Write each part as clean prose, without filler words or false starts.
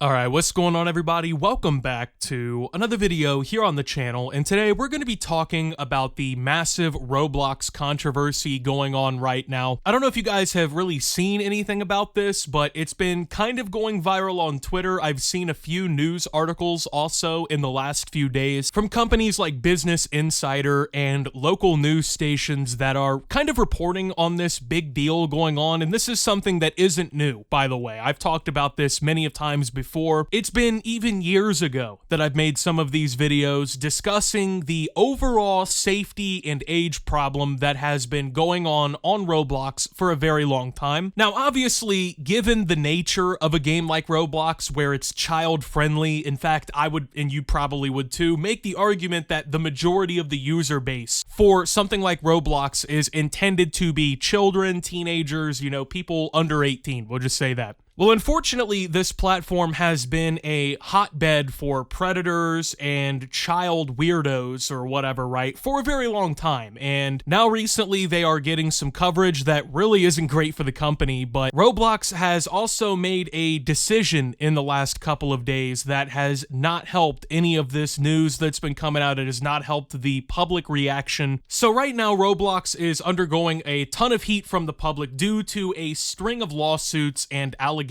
Alright, what's going on everybody? Welcome back to another video here on the channel, and today we're going to be talking about the massive Roblox controversy going on right now. I don't know if you guys have really seen anything about this, but it's been kind of going viral on Twitter. I've seen a few news articles also in the last few days from companies like Business Insider and local news stations that are kind of reporting on this big deal going on, and this is something that isn't new, by the way. I've talked about this many of times before. It's been even years ago that I've made some of these videos discussing the overall safety and age problem that has been going on Roblox for a very long time. Now, obviously, given the nature of a game like Roblox where it's child friendly, in fact, I would, and you probably would too, make the argument that the majority of the user base for something like Roblox is intended to be children, teenagers, people under 18, we'll just say that. Well, unfortunately, this platform has been a hotbed for predators and child weirdos or whatever, right, for a very long time. And now recently they are getting some coverage that really isn't great for the company, but Roblox has also made a decision in the last couple of days that has not helped any of this news that's been coming out. It has not helped the public reaction. So right now, Roblox is undergoing a ton of heat from the public due to a string of lawsuits and allegations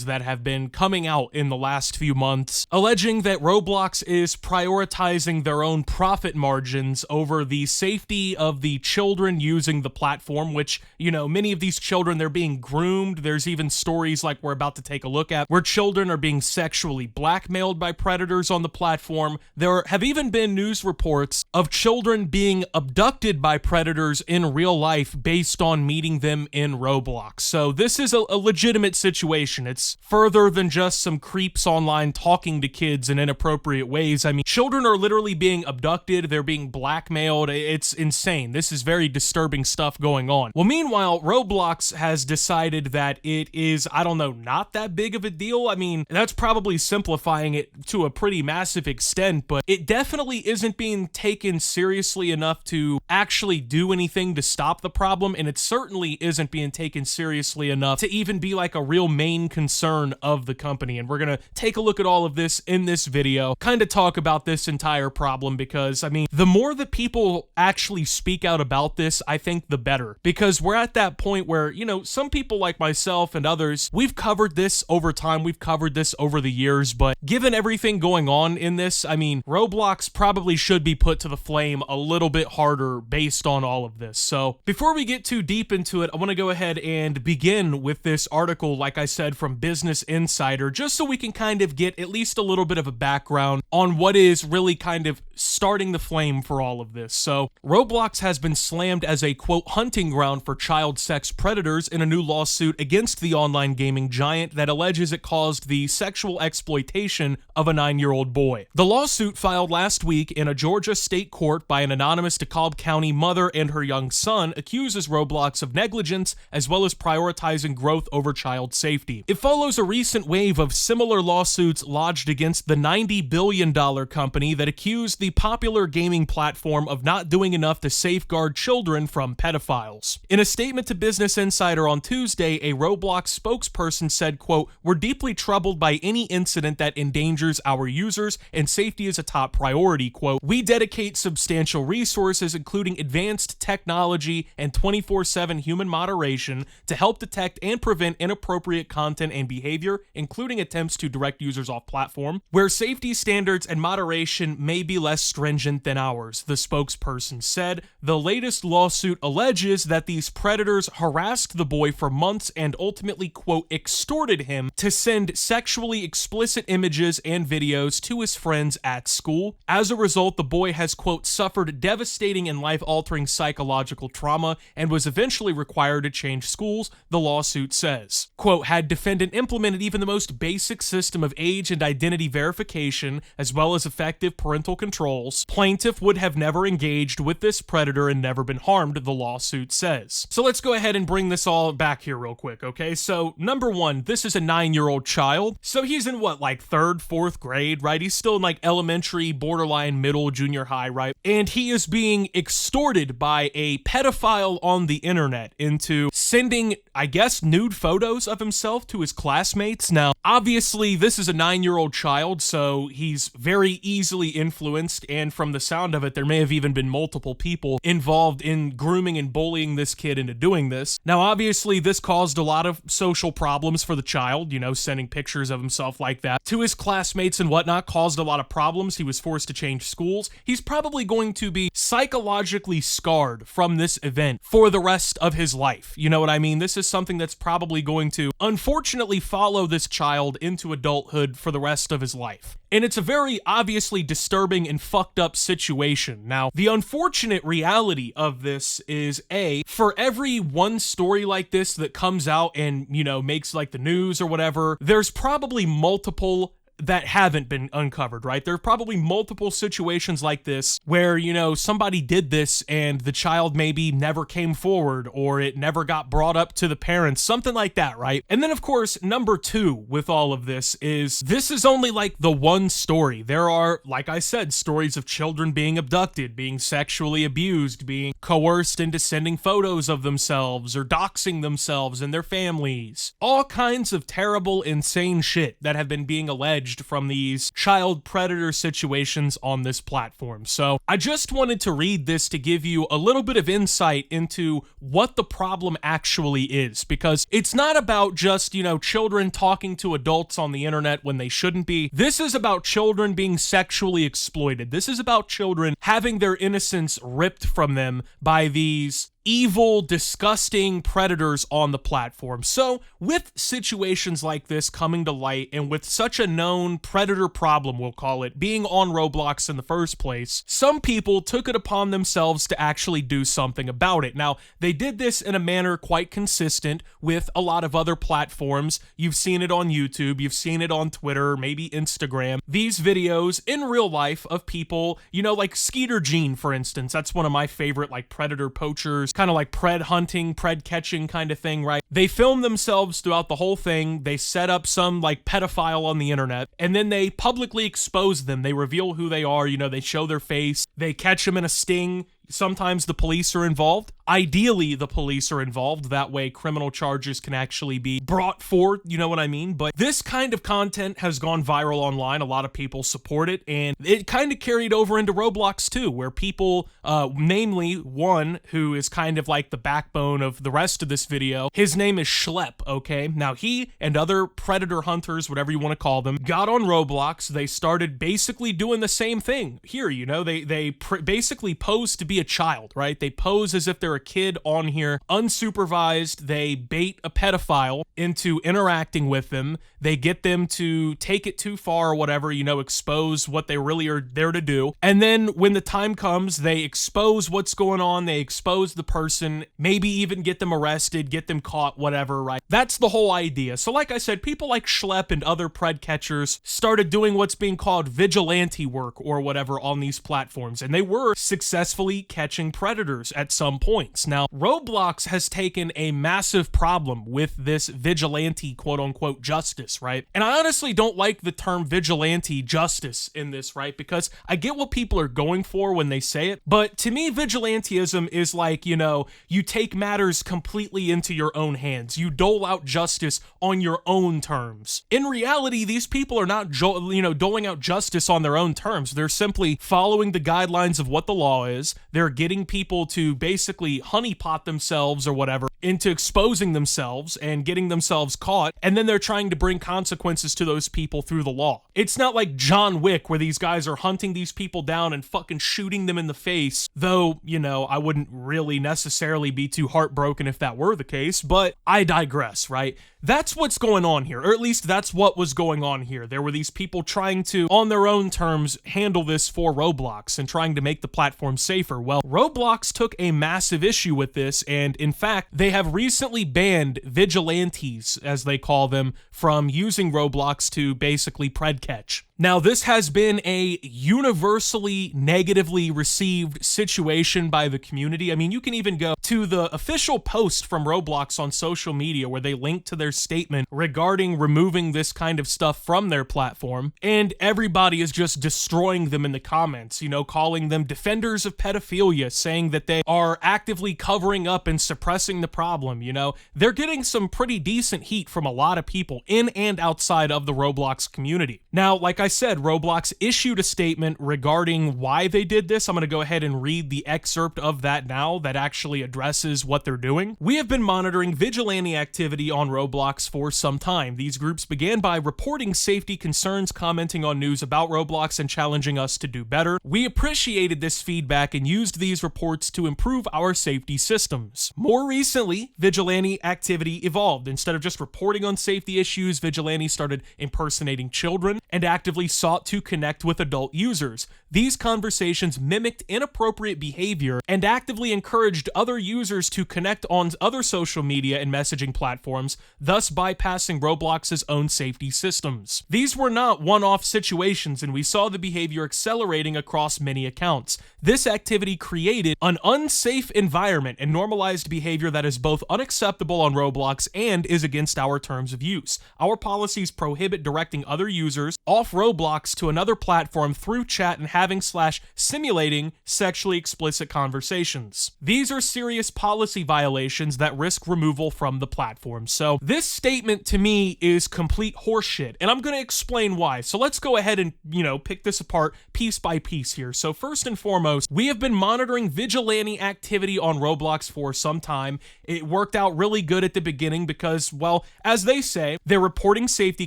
that have been coming out in the last few months, alleging that Roblox is prioritizing their own profit margins over the safety of the children using the platform, which, many of these children, they're being groomed. There's even stories like we're about to take a look at where children are being sexually blackmailed by predators on the platform. There have even been news reports of children being abducted by predators in real life based on meeting them in Roblox. So this is a legitimate situation. It's further than just some creeps online talking to kids in inappropriate ways. I mean, children are literally being abducted, they're being blackmailed. It's insane. This is very disturbing stuff going on. Well, meanwhile, Roblox has decided that it is, not that big of a deal. I mean, that's probably simplifying it to a pretty massive extent, but it definitely isn't being taken seriously enough to actually do anything to stop the problem, and it certainly isn't being taken seriously enough to even be like a real main concern of the company. And we're gonna take a look at all of this in this video, kind of talk about this entire problem, because the more that people actually speak out about this, I think the better, because we're at that point where, some people like myself and others, we've covered this over time, we've covered this over the years, but given everything going on in this, Roblox probably should be put to the flame a little bit harder based on all of this. So before we get too deep into it, I want to go ahead and begin with this article, like I said, from Business Insider, just so we can kind of get at least a little bit of a background on what is really kind of starting the flame for all of this. So Roblox has been slammed as a, quote, hunting ground for child sex predators in a new lawsuit against the online gaming giant that alleges it caused the sexual exploitation of a 9-year-old boy. The lawsuit, filed last week in a Georgia state court by an anonymous DeKalb County mother and her young son, accuses Roblox of negligence as well as prioritizing growth over child safety. It follows a recent wave of similar lawsuits lodged against the $90 billion company that accused the popular gaming platform of not doing enough to safeguard children from pedophiles. In a statement to Business Insider on Tuesday, a Roblox spokesperson said, quote, "We're deeply troubled by any incident that endangers our users, and safety is a top priority, quote. We dedicate substantial resources, including advanced technology and 24/7 human moderation, to help detect and prevent inappropriate content and behavior, including attempts to direct users off platform, where safety standards and moderation may be less stringent than ours," the spokesperson said. The latest lawsuit alleges that these predators harassed the boy for months and ultimately, quote, extorted him to send sexually explicit images and videos to his friends at school. As a result, the boy has, quote, suffered devastating and life-altering psychological trauma and was eventually required to change schools, the lawsuit says. Quote, had defendant implemented even the most basic system of age and identity verification, as well as effective parental controls, plaintiff would have never engaged with this predator and never been harmed, the lawsuit says. So let's go ahead and bring this all back here real quick, okay? So, number one, this is a 9-year-old child. So he's in what, like 3rd, 4th grade, right? He's still in like elementary, borderline middle, junior high, right? And he is being extorted by a pedophile on the internet into sending, I guess, nude photos of himself to his classmates. Now, obviously, this is a 9-year-old child, so he's very easily influenced, and from the sound of it, there may have even been multiple people involved in grooming and bullying this kid into doing this. Now, obviously, this caused a lot of social problems for the child, you know, sending pictures of himself like that to his classmates and whatnot caused a lot of problems. He was forced to change schools. He's probably going to be psychologically scarred from this event for the rest of his life. You know what I mean? This is something that's probably going to, unfortunately, follow this child into adulthood for the rest of his life. And it's a very obviously disturbing and fucked up situation. Now, the unfortunate reality of this is, for every one story like this that comes out and, you know, makes like the news or whatever, there's probably multiple that haven't been uncovered, right? There are probably multiple situations like this where, you know, somebody did this and the child maybe never came forward or it never got brought up to the parents, something like that, right? And then, of course, number 2 with all of this is only like the one story. There are, like I said, stories of children being abducted, being sexually abused, being coerced into sending photos of themselves or doxing themselves and their families. All kinds of terrible, insane shit that have been being alleged from these child predator situations on this platform. So I just wanted to read this to give you a little bit of insight into what the problem actually is, because it's not about just, you know, children talking to adults on the internet when they shouldn't be. This is about children being sexually exploited. This is about children having their innocence ripped from them by these evil, disgusting predators on the platform. So, with situations like this coming to light, and with such a known predator problem, we'll call it, being on Roblox in the first place, some people took it upon themselves to actually do something about it. Now, they did this in a manner quite consistent with a lot of other platforms. You've seen it on YouTube, you've seen it on Twitter, maybe Instagram. These videos in real life of people, you know, like Skeeter Gene, for instance. That's one of my favorite, like, predator poachers, kind of like pred hunting, pred catching kind of thing, right? They film themselves throughout the whole thing. They set up some like pedophile on the internet, and then they publicly expose them. They reveal who they are, you know, they show their face, they catch them in a sting. Sometimes the police are involved. Ideally, the police are involved. That way, criminal charges can actually be brought forth, you know what I mean? But this kind of content has gone viral online. A lot of people support it, and it kind of carried over into Roblox too, where people, namely one who is kind of like the backbone of the rest of this video, his name is Schlep, okay? Now, he and other predator hunters, whatever you want to call them, got on Roblox. They started basically doing the same thing here, you know? They basically posed to be a child, right? They pose as if they're a kid on here, unsupervised. They bait a pedophile into interacting with them. They get them to take it too far or whatever, you know, expose what they really are there to do. And then when the time comes, they expose what's going on. They expose the person, maybe even get them arrested, get them caught, whatever, right? That's the whole idea. So like I said, people like Schlep and other pred catchers started doing what's being called vigilante work or whatever on these platforms. And they were successfully catching predators at some points. Now, Roblox has taken a massive problem with this vigilante quote-unquote justice, right? And I honestly don't like the term vigilante justice in this, right? Because I get what people are going for when they say it, but to me, vigilantism is like, you know, you take matters completely into your own hands. You dole out justice on your own terms. In reality, these people are not, doling out justice on their own terms. They're simply following the guidelines of what the law is. They're getting people to basically honeypot themselves or whatever into exposing themselves and getting themselves caught, and then they're trying to bring consequences to those people through the law. It's not like John Wick where these guys are hunting these people down and fucking shooting them in the face, though, you know, I wouldn't really necessarily be too heartbroken if that were the case, but I digress, right? That's what's going on here, or at least that's what was going on here. There were these people trying to, on their own terms, handle this for Roblox and trying to make the platform safer. Well, Roblox took a massive issue with this, and in fact, they have recently banned vigilantes, as they call them, from using Roblox to basically pred catch. Now, this has been a universally negatively received situation by the community. I mean, you can even go to the official post from Roblox on social media where they link to their statement regarding removing this kind of stuff from their platform, and everybody is just destroying them in the comments, you know, calling them defenders of pedophilia, saying that they are actively covering up and suppressing the problem, you know. They're getting some pretty decent heat from a lot of people in and outside of the Roblox community. Now, like I said, Roblox issued a statement regarding why they did this. I'm going to go ahead and read the excerpt of that now that actually addresses what they're doing. We have been monitoring vigilante activity on Roblox for some time. These groups began by reporting safety concerns, commenting on news about Roblox, and challenging us to do better. We appreciated this feedback and used these reports to improve our safety systems. More recently, vigilante activity evolved. Instead of just reporting on safety issues, vigilantes started impersonating children and actively sought to connect with adult users. These conversations mimicked inappropriate behavior and actively encouraged other users to connect on other social media and messaging platforms, thus bypassing Roblox's own safety systems. These were not one-off situations, and we saw the behavior accelerating across many accounts. This activity created an unsafe environment and normalized behavior that is both unacceptable on Roblox and is against our terms of use. Our policies prohibit directing other users off Roblox to another platform through chat and having/simulating sexually explicit conversations. These are serious policy violations that risk removal from the platform. So this statement to me is complete horseshit, and I'm going to explain why. So let's go ahead and, you know, pick this apart piece by piece here. So first and foremost, we have been monitoring vigilante activity on Roblox for some time. It worked out really good at the beginning because, well, as they say, they're reporting safety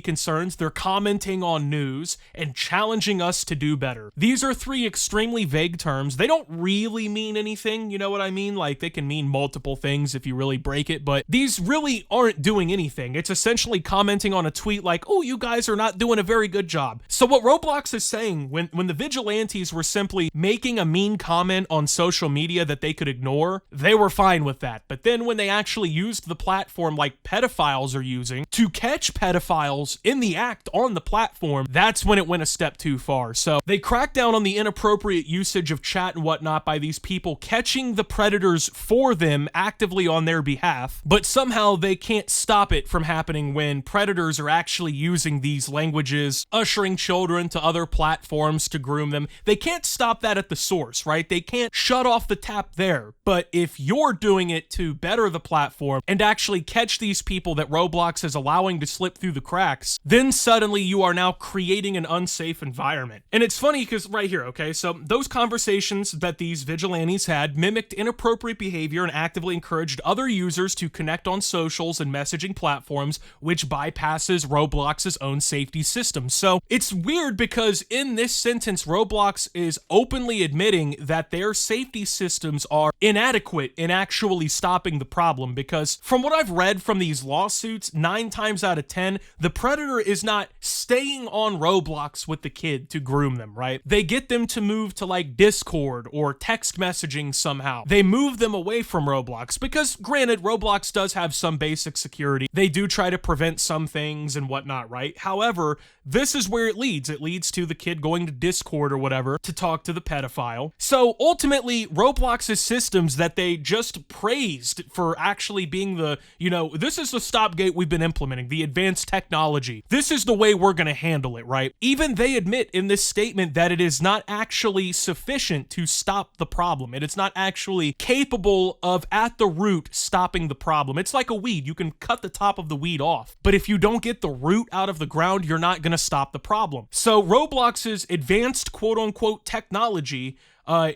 concerns, they're commenting on news, and challenging us to do better. These are three extremely vague terms. They don't really mean anything, you know what I mean? Like, they can mean multiple things if you really break it, but these really aren't doing anything. It's essentially commenting on a tweet like, oh, you guys are not doing a very good job. So what Roblox is saying, when the vigilantes were simply making a mean comment on social media that they could ignore, they were fine with that. But then when they actually used the platform like pedophiles are using to catch pedophiles in the act on the platform, that's when it went a step too far. So they cracked down on the inappropriate usage of chat and whatnot by these people catching the predators for them actively on their behalf, but somehow they can't stop it from happening when predators are actually using these languages, ushering children to other platforms to groom them. They can't stop that at the source, right? They can't shut off the tap there. But if you're doing it to better the platform and actually catch these people that Roblox is allowing to slip through the cracks, then suddenly you are now creating an unsafe environment. And it's funny because right here, okay, so those conversations that these vigilantes had mimicked inappropriate behavior and actively encouraged other users to connect on socials and messaging platforms, which bypasses Roblox's own safety system. So it's weird because in this sentence, Roblox is openly admitting that their safety systems are inadequate in actually stopping the problem, because from what I've read from these lawsuits, 9 times out of 10, the predator is not staying on Roblox with the kid to groom them, right? They get them to move to like Discord or text messaging somehow. They move them away from Roblox because, granted, Roblox does have some basic security. They do try to prevent some things and whatnot, right? However, this is where it leads. It leads to the kid going to Discord or whatever to talk to the pedophile. So ultimately, Roblox's systems that they just praised for actually being the, you know, this is the stopgate we've been implementing, the advanced technology. This is the way we're going to handle it, right? Even they admit in this statement that it is not actually sufficient to stop the problem. It is not actually capable of, at the root, stopping the problem. It's like a weed. You can cut the top of the weed off, but if you don't get the root out of the ground, you're not going to stop the problem. So Roblox's advanced quote-unquote technology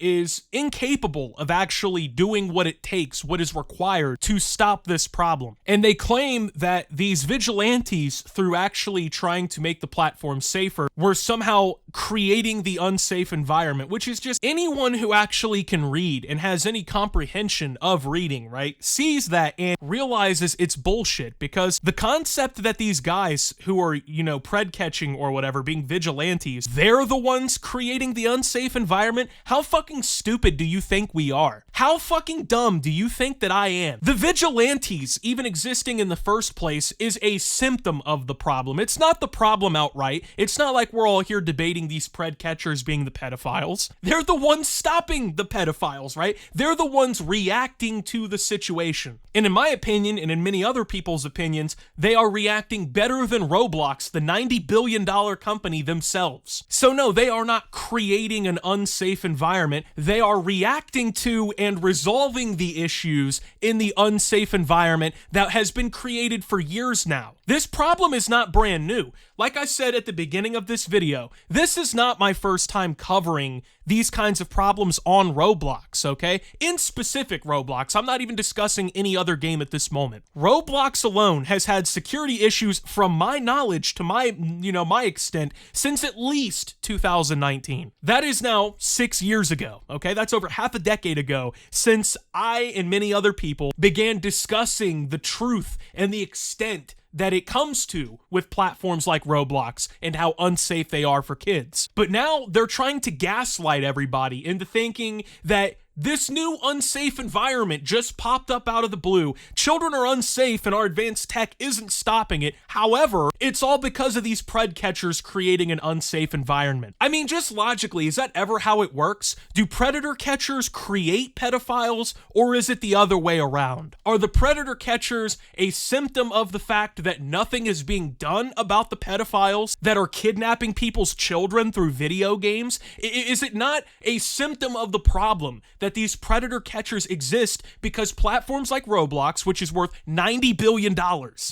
is incapable of actually doing what it takes, what is required to stop this problem. And they claim that these vigilantes, through actually trying to make the platform safer, were somehow creating the unsafe environment, which is just anyone who actually can read and has any comprehension of reading, right, sees that and realizes it's bullshit, because the concept that these guys who are, you know, pred catching or whatever, being vigilantes, they're the ones creating the unsafe environment. How fucking stupid do you think we are? How fucking dumb do you think that I am? The vigilantes even existing in the first place is a symptom of the problem. It's not the problem outright. It's not like we're all here debating these pred catchers being the pedophiles. They're the ones stopping the pedophiles, right? They're the ones reacting to the situation. And in my opinion, and in many other people's opinions, they are reacting better than Roblox, the $90 billion company themselves. So no, they are not creating an unsafe environment. They are reacting to and resolving the issues in the unsafe environment that has been created for years now. This problem is not brand new. Like I said at the beginning of this video, this is not my first time covering these kinds of problems on Roblox, okay? In specific Roblox, I'm not even discussing any other game at this moment. Roblox alone has had security issues from my knowledge to my extent since at least 2019. That is now 6 years ago, okay? That's over half a decade ago since I and many other people began discussing the truth and the extent that it comes to with platforms like Roblox and how unsafe they are for kids. But now they're trying to gaslight everybody into thinking that this new unsafe environment just popped up out of the blue. Children are unsafe and our advanced tech isn't stopping it. However, it's all because of these pred catchers creating an unsafe environment. I mean, just logically, is that ever how it works? Do predator catchers create pedophiles, or is it the other way around? Are the predator catchers a symptom of the fact that nothing is being done about the pedophiles that are kidnapping people's children through video games? Is it not a symptom of the problem that these predator catchers exist because platforms like Roblox, which is worth $90 billion,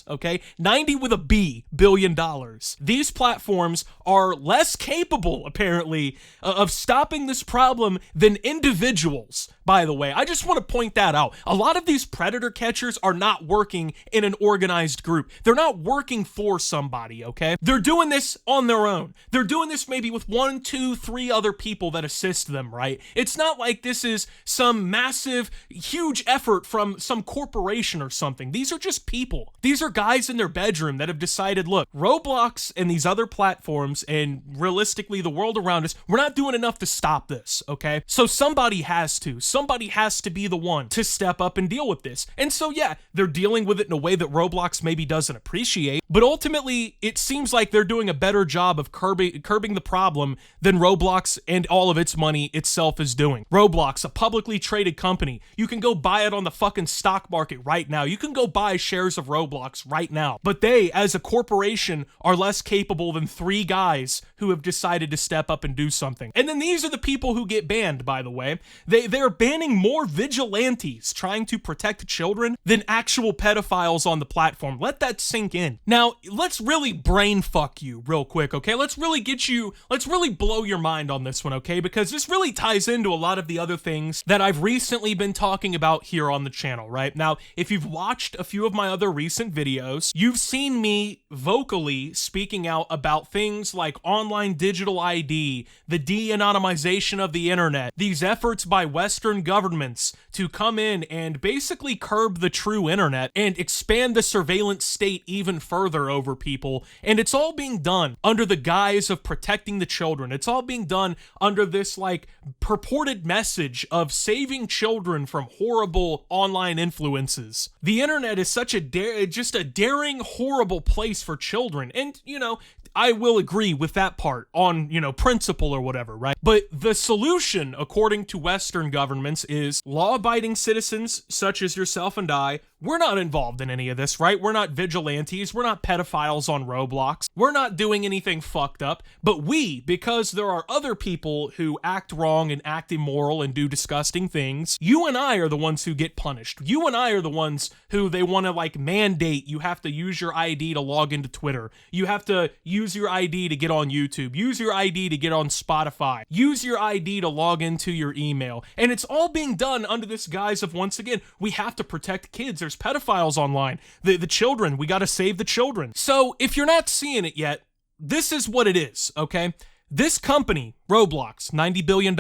okay? 90 with a B, billion dollars. These platforms are less capable, apparently, of stopping this problem than individuals. By the way, I just want to point that out. A lot of these predator catchers are not working in an organized group. They're not working for somebody, okay? They're doing this on their own. They're doing this maybe with 1, 2, 3 other people that assist them, right? It's not like this is some massive, huge effort from some corporation or something. These are just people. These are guys in their bedroom that have decided, look, Roblox and these other platforms and realistically the world around us, we're not doing enough to stop this, okay? So somebody has to. Somebody has to be the one to step up and deal with this. And so yeah, they're dealing with it in a way that Roblox maybe doesn't appreciate, but ultimately it seems like they're doing a better job of curbing the problem than Roblox and all of its money itself is doing. Roblox, a publicly traded company. You can go buy it on the fucking stock market right now. You can go buy shares of Roblox right now. But they, as a corporation, are less capable than 3 guys who have decided to step up and do something. And then these are the people who get banned, by the way. They're banning more vigilantes trying to protect children than actual pedophiles on the platform. Let that sink in. Now, let's really brain fuck you real quick, okay? Let's really blow your mind on this one, okay? Because this really ties into a lot of the other things that I've recently been talking about here on the channel, right? Now, if you've watched a few of my other recent videos, you've seen me vocally speaking out about things like online digital ID, the de-anonymization of the internet, these efforts by Western governments to come in and basically curb the true internet and expand the surveillance state even further over people. And it's all being done under the guise of protecting the children. It's all being done under this like purported message of saving children from horrible online influences. The internet is such a just a daring, horrible place for children. And, you know, I will agree with that part on, principle or whatever, right? But the solution, according to Western governments, is law-abiding citizens such as yourself and I. We're not involved in any of this, right? We're not vigilantes. We're not pedophiles on Roblox. We're not doing anything fucked up. But we, because there are other people who act wrong and act immoral and do disgusting things, you and I are the ones who get punished. You and I are the ones who they want to like mandate you have to use your ID to log into Twitter. You have to use your ID to get on YouTube. Use your ID to get on Spotify. Use your ID to log into your email. And it's all being done under this guise of, once again, we have to protect kids. There's pedophiles online. The children, we got to save the children. So if you're not seeing it yet, this is what it is, okay? This company, Roblox, $90 billion,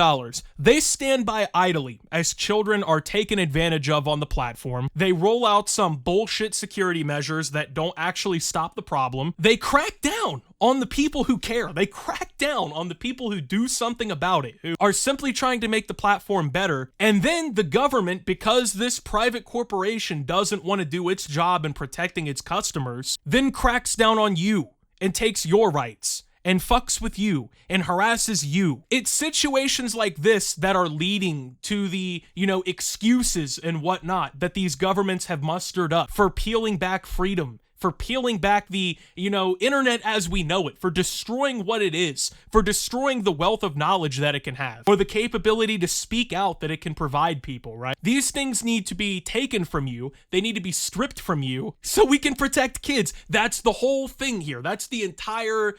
they stand by idly as children are taken advantage of on the platform. They roll out some bullshit security measures that don't actually stop the problem. They crack down on the people who care. They crack down on the people who do something about it, who are simply trying to make the platform better. And then the government, because this private corporation doesn't want to do its job in protecting its customers, then cracks down on you and takes your rights and fucks with you and harasses you. It's situations like this that are leading to the, excuses and whatnot that these governments have mustered up for peeling back freedom, for peeling back the, internet as we know it, for destroying what it is, for destroying the wealth of knowledge that it can have, for the capability to speak out that it can provide people, right? These things need to be taken from you. They need to be stripped from you so we can protect kids. That's the whole thing here. That's the entire,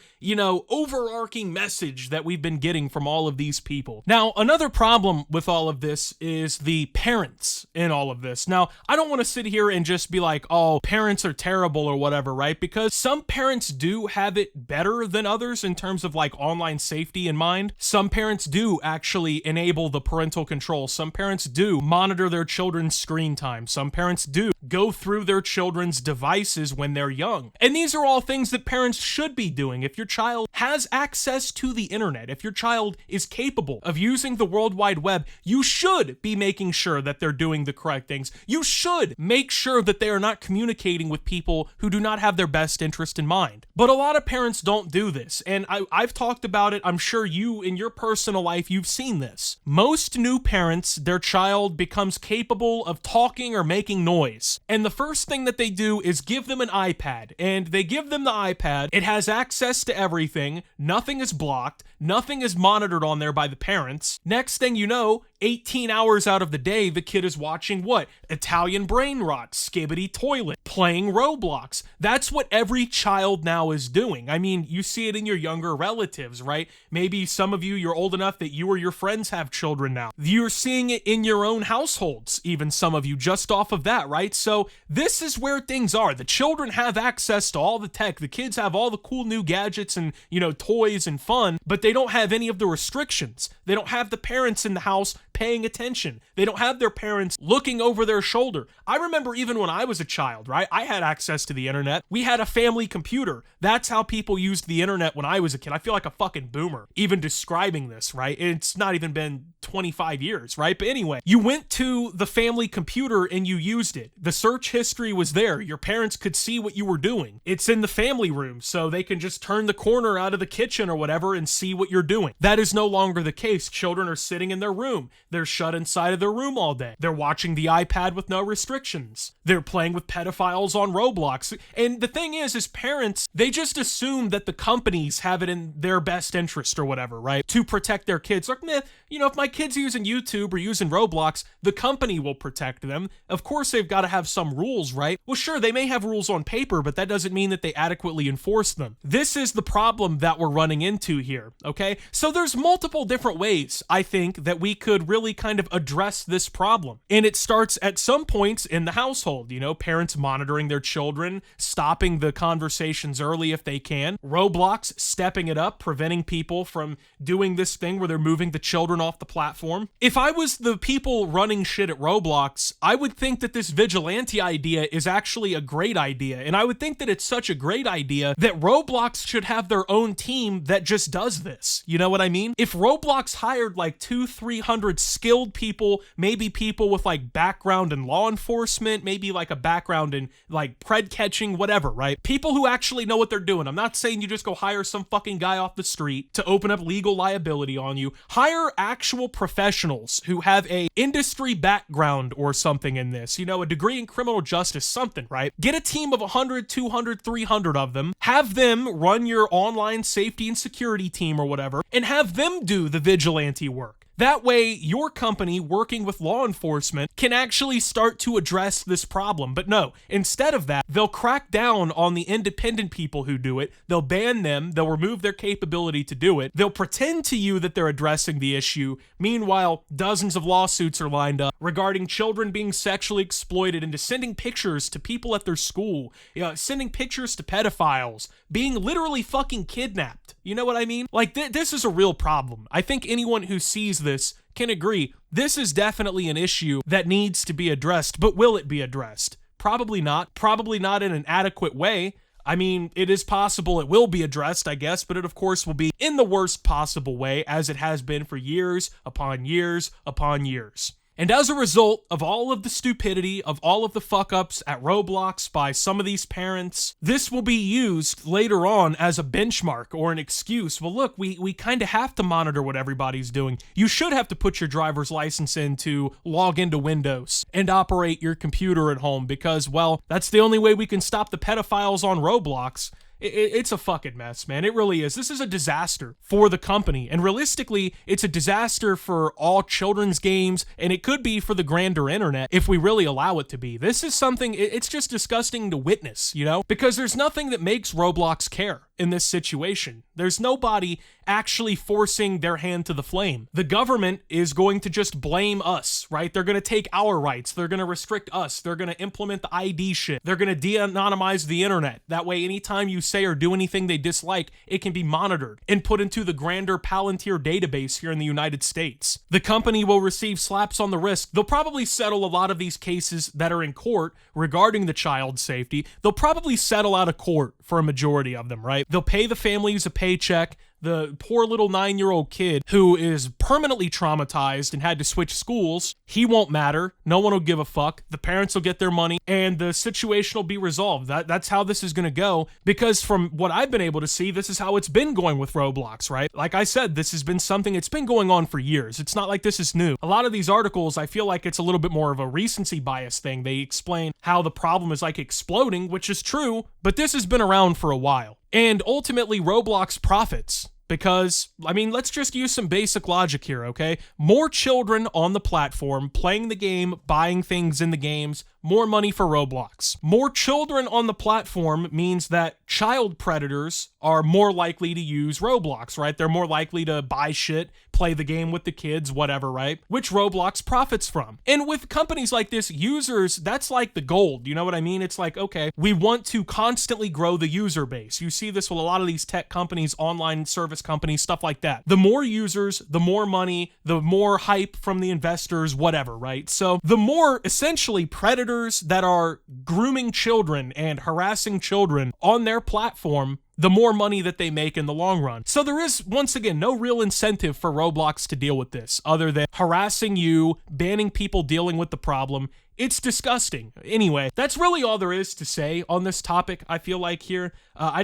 overarching message that we've been getting from all of these people. Now, another problem with all of this is the parents in all of this. Now, I don't want to sit here and just be like, oh, parents are terrible or whatever, right? Because some parents do have it better than others in terms of like online safety in mind. Some parents do actually enable the parental control. Some parents do monitor their children's screen time. Some parents do go through their children's devices when they're young. And these are all things that parents should be doing. If your child has access to the internet, if your child is capable of using the World Wide Web, you should be making sure that they're doing the correct things. You should make sure that they are not communicating with people who do not have their best interest in mind. But a lot of parents don't do this, and I've talked about it. I'm sure you, in your personal life, you've seen this. Most new parents, their child becomes capable of talking or making noise, and the first thing that they do is give them an iPad, and they give them the iPad. It has access to everything. Nothing is blocked. Nothing is monitored on there by the parents. Next thing you know, 18 hours out of the day, the kid is watching what? Italian Brain Rot, Skibbity Toilet, playing Roblox. That's what every child now is doing. I mean, you see it in your younger relatives, right? Maybe some of you, you're old enough that you or your friends have children now. You're seeing it in your own households, even some of you, just off of that, right? So this is where things are. The children have access to all the tech. The kids have all the cool new gadgets and, toys and fun, but they don't have any of the restrictions. They don't have the parents in the house paying attention. They don't have their parents looking over their shoulder. I remember even when I was a child, right? I had access to the internet. We had a family computer. That's how people used the internet when I was a kid. I feel like a fucking boomer even describing this, right? It's not even been 25 years, right? But anyway, you went to the family computer and you used it. The search history was there. Your parents could see what you were doing. It's in the family room, so they can just turn the corner out of the kitchen or whatever and see what you're doing. That is no longer the case. Children are sitting in their room. They're shut inside of their room all day. They're watching the iPad with no restrictions. They're playing with pedophiles on Roblox. And the thing is parents, they just assume that the companies have it in their best interest or whatever, right? To protect their kids. Like, if my kid's using YouTube or using Roblox, the company will protect them. Of course, they've got to have some rules, right? Well, sure, they may have rules on paper, but that doesn't mean that they adequately enforce them. This is the problem that we're running into here, okay? So there's multiple different ways, I think, that we could really kind of address this problem. And it starts at some points in the household, parents monitoring their children, stopping the conversations early if they can, Roblox stepping it up, preventing people from doing this thing where they're moving the children off the platform. If I was the people running shit at Roblox, I would think that this vigilante idea is actually a great idea. And I would think that it's such a great idea that Roblox should have their own team that just does this. You know what I mean? If Roblox hired like 200-300 skilled people, maybe people with like background in law enforcement, maybe like a background in like pred catching, whatever, right? People who actually know what they're doing. I'm not saying you just go hire some fucking guy off the street to open up legal liability on you. Hire actual professionals who have a industry background or something in this, a degree in criminal justice, something, right? Get a team of 100, 200, 300 of them, have them run your online safety and security team or whatever, and have them do the vigilante work. That way, your company working with law enforcement can actually start to address this problem. But no, instead of that, they'll crack down on the independent people who do it. They'll ban them. They'll remove their capability to do it. They'll pretend to you that they're addressing the issue. Meanwhile, dozens of lawsuits are lined up regarding children being sexually exploited into sending pictures to people at their school, sending pictures to pedophiles, being literally fucking kidnapped. You know what I mean? Like, this is a real problem. I think anyone who sees this can agree. This is definitely an issue that needs to be addressed, but will it be addressed? Probably not. Probably not in an adequate way. I mean, it is possible it will be addressed, I guess, but it of course will be in the worst possible way, as it has been for years upon years upon years. And as a result of all of the stupidity, of all of the fuck-ups at Roblox by some of these parents, this will be used later on as a benchmark or an excuse. Well, look, we kind of have to monitor what everybody's doing. You should have to put your driver's license in to log into Windows and operate your computer at home because, well, that's the only way we can stop the pedophiles on Roblox. It's a fucking mess, man. It really is. This is a disaster for the company. And realistically, it's a disaster for all children's games, and it could be for the grander internet if we really allow it to be. This is something, it's just disgusting to witness, you know? Because there's nothing that makes Roblox care in this situation. There's nobody actually forcing their hand to the flame. The government is going to just blame us, right? They're going to take our rights. They're going to restrict us. They're going to implement the ID shit. They're going to de-anonymize the internet. That way, anytime you say or do anything they dislike, it can be monitored and put into the grander Palantir database here in the United States. The company will receive slaps on the wrist. They'll probably settle a lot of these cases that are in court regarding the child safety. They'll probably settle out of court for a majority of them, right? They'll pay the families a paycheck. The poor little 9-year-old kid who is permanently traumatized and had to switch schools, he won't matter. No one will give a fuck. The parents will get their money and the situation will be resolved. That's how this is going to go, because from what I've been able to see, this is how it's been going with Roblox, right? Like I said, this has been something that's been going on for years. It's not like this is new. A lot of these articles, I feel like it's a little bit more of a recency bias thing. They explain how the problem is like exploding, which is true, but this has been around for a while. And ultimately, Roblox profits. Because, I mean, let's just use some basic logic here, okay? More children on the platform playing the game, buying things in the games, more money for Roblox. More children on the platform means that child predators are more likely to use Roblox, right? They're more likely to buy shit, play the game with the kids, whatever, right? Which Roblox profits from. And with companies like this, users, that's like the gold, you know what I mean? It's like, okay, we want to constantly grow the user base. You see this with a lot of these tech companies, online service companies, stuff like that. The more users, the more money, the more hype from the investors, whatever, right? So the more essentially predators that are grooming children and harassing children on their platform, the more money that they make in the long run. So there is, once again, no real incentive for Roblox to deal with this other than harassing you, banning people dealing with the problem. It's disgusting. Anyway, that's really all there is to say on this topic, I feel like here. I'm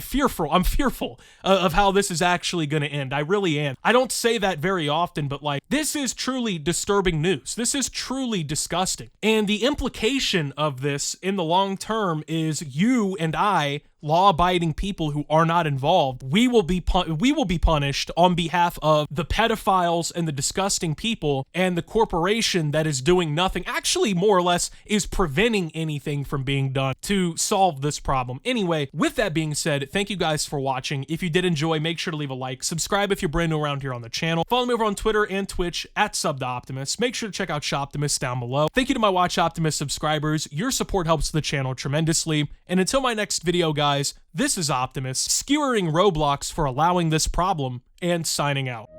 fearful of how this is actually going to end. I really am. I don't say that very often, but like, this is truly disturbing news. This is truly disgusting. And the implication of this in the long term is you and I, law-abiding people who are not involved, we will be punished on behalf of the pedophiles and the disgusting people and the corporation that is doing nothing, actually more or less is preventing anything from being done to solve this problem. Anyway, with that being said, thank you guys for watching. If you did enjoy, make sure to leave a like, subscribe if you're brand new around here on the channel, follow me over on Twitter and Twitch at @SubTheOptimus. Make sure to check out Shoptimus down below. Thank you to my Watch Optimus subscribers. Your support helps the channel tremendously. And until my next video, guys, this is Optimus, skewering Roblox for allowing this problem, and signing out.